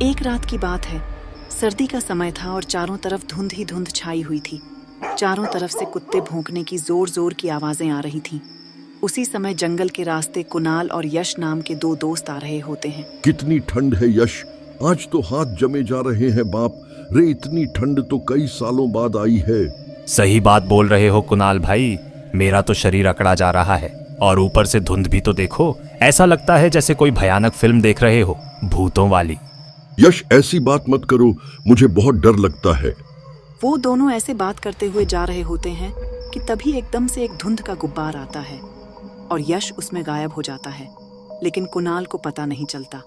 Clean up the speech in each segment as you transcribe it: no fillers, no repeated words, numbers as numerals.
एक रात की बात है। सर्दी का समय था और चारों तरफ धुंध ही धुंध छाई हुई थी। चारों तरफ से कुत्ते भौंकने की जोर जोर की आवाजें आ रही थीं। उसी समय जंगल के रास्ते कुणाल और यश नाम के दो दोस्त आ रहे होते हैं। कितनी ठंड है यश, आज तो हाथ जमे जा रहे हैं बाप रे। इतनी ठंड तो कई सालों बाद आई है। सही बात बोल रहे हो कुणाल भाई, मेरा तो शरीर अकड़ा जा रहा है। और ऊपर से धुंध भी तो देखो, ऐसा लगता है जैसे कोई भयानक फिल्म देख रहे हो, भूतों वाली। यश ऐसी बात मत करो, मुझे बहुत डर लगता है। वो दोनों ऐसे बात करते हुए जा रहे होते हैं कि तभी एकदम से एक धुंध का गुब्बार आता है और यश उसमें गायब हो जाता है। लेकिन कुणाल को पता नहीं चलता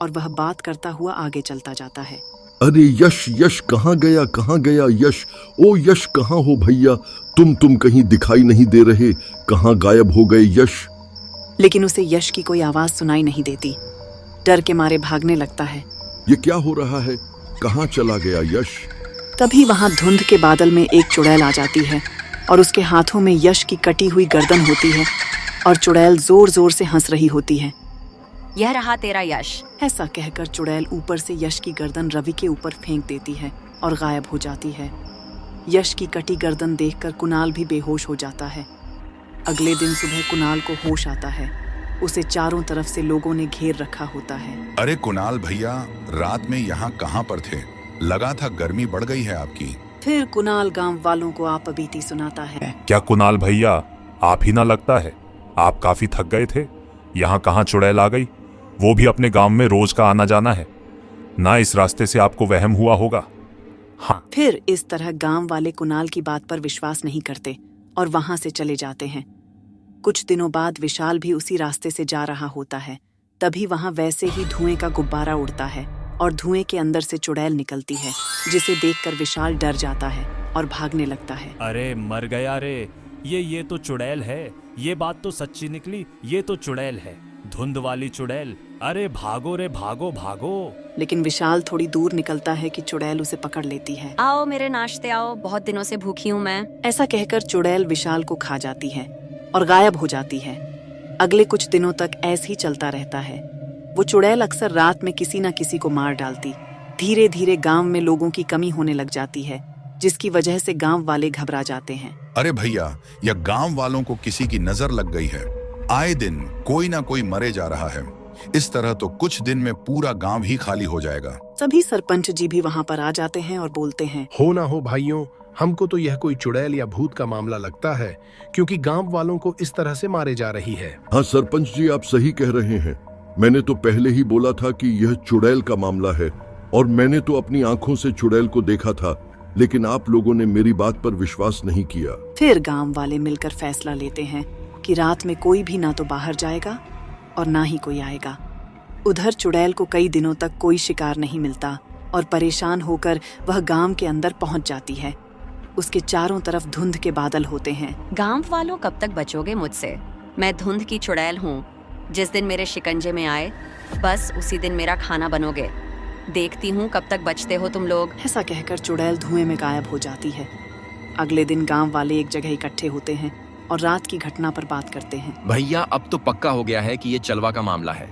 और वह बात करता हुआ आगे चलता जाता है। अरे यश, यश कहाँ गया यश? ओ यश कहाँ हो भैया? तुम कहीं दिखाई नहीं दे रहे, कहाँ गायब हो गए यश? लेकिन उसे यश की कोई आवाज सुनाई नहीं देती। डर के मारे भागने लगता है। ये क्या हो रहा है? कहाँ चला गया यश? तभी वहां धुंध के बादल में एक चुड़ैल आ जाती है और उसके हाथों में यश की कटी हुई गर्दन होती है और चुड़ैल जोर जोर से हंस रही होती है। यह रहा तेरा यश। ऐसा कहकर चुड़ैल ऊपर से यश की गर्दन रवि के ऊपर फेंक देती है और गायब हो जाती है। यश की कटी गर्दन देखकर कुणाल भी बेहोश हो जाता है। अगले दिन सुबह कुणाल को होश आता है। उसे चारों तरफ से लोगों ने घेर रखा होता है। अरे कुणाल भैया, रात में यहाँ कहाँ पर थे? लगा था गर्मी बढ़ गई है आपकी। फिर कुणाल गांव वालों को आपबीती सुनाता है। क्या कुणाल भैया, आप ही ना लगता है आप काफी थक गए थे? यहाँ कहाँ चुड़ैल आ गई? वो भी अपने गांव में रोज का आना जाना है ना, इस रास्ते से आपको वहम हुआ होगा। हाँ। फिर इस तरह गांव वाले कुणाल की बात पर विश्वास नहीं करते और वहां से चले जाते हैं। कुछ दिनों बाद विशाल भी उसी रास्ते से जा रहा होता है। तभी वहां वैसे ही धुएं का गुब्बारा उड़ता है और धुएं के अंदर से चुड़ैल निकलती है, जिसे देखकर विशाल डर जाता है और भागने लगता है। अरे मर गया रे, ये तो चुड़ैल है। ये बात तो सच्ची निकली, ये तो चुड़ैल है, धुंध वाली चुड़ैल। अरे भागो रे, भागो भागो। लेकिन विशाल थोड़ी दूर निकलता है कि चुड़ैल उसे पकड़ लेती है। आओ मेरे नाश्ते आओ, बहुत दिनों से भूखी हूँ मैं। ऐसा कहकर चुड़ैल विशाल को खा जाती है और गायब हो जाती है। अगले कुछ दिनों तक ऐसे ही चलता रहता है। वो चुड़ैल अक्सर रात में किसी न किसी को मार डालती। धीरे धीरे गांव में लोगों की कमी होने लग जाती है, जिसकी वजह से गांव वाले घबरा जाते हैं। अरे भैया, यह गांव वालों को किसी की नजर लग गई है। आए दिन कोई ना कोई मरे जा रहा है। इस तरह तो कुछ दिन में पूरा गांव ही खाली हो जाएगा। सभी सरपंच जी भी वहां पर आ जाते हैं और बोलते हैं, हो ना हो भाइयों, हमको तो यह कोई चुड़ैल या भूत का मामला लगता है, क्योंकि गांव वालों को इस तरह से मारे जा रही है। हाँ सरपंच जी, आप सही कह रहे हैं। मैंने तो पहले ही बोला था कि यह चुड़ैल का मामला है और मैंने तो अपनी आंखों से चुड़ैल को देखा था, लेकिन आप लोगों ने मेरी बात पर विश्वास नहीं किया। फिर गांव वाले मिलकर फैसला लेते हैं कि रात में कोई भी ना तो बाहर जाएगा और ना ही कोई आएगा। उधर चुड़ैल को कई दिनों तक कोई शिकार नहीं मिलता और परेशान होकर वह गांव के अंदर पहुंच जाती है। उसके चारों तरफ धुंध के बादल होते हैं। गांव वालों, कब तक बचोगे मुझसे? मैं धुंध की चुड़ैल हूँ। जिस दिन मेरे शिकंजे में आए, बस उसी दिन मेरा खाना बनोगे। देखती हूँ कब तक बचते हो तुम लोग। ऐसा कहकर चुड़ैल धुएं में गायब हो जाती है। अगले दिन गांव वाले एक जगह इकट्ठे होते हैं और रात की घटना पर बात करते हैं। भैया, अब तो पक्का हो गया है कि ये चलवा का मामला है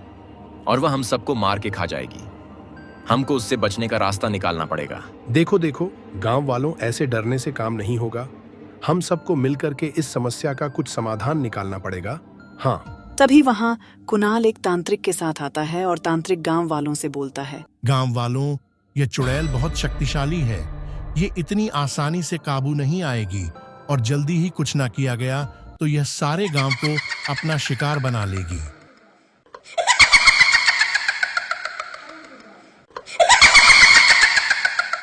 और वह हम सबको मार के खा जाएगी। हमको उससे बचने का रास्ता निकालना पड़ेगा। देखो देखो, गांव वालों, ऐसे डरने से काम नहीं होगा। हम सबको मिलकर के इस समस्या का कुछ समाधान निकालना पड़ेगा। हाँ। तभी वहाँ कुणाल एक तांत्रिक के साथ आता है और तांत्रिक गांव वालों से बोलता है, गांव वालों, यह चुड़ैल बहुत शक्तिशाली है। ये इतनी आसानी से काबू नहीं आएगी और जल्दी ही कुछ ना किया गया तो यह सारे गांव को अपना शिकार बना लेगी।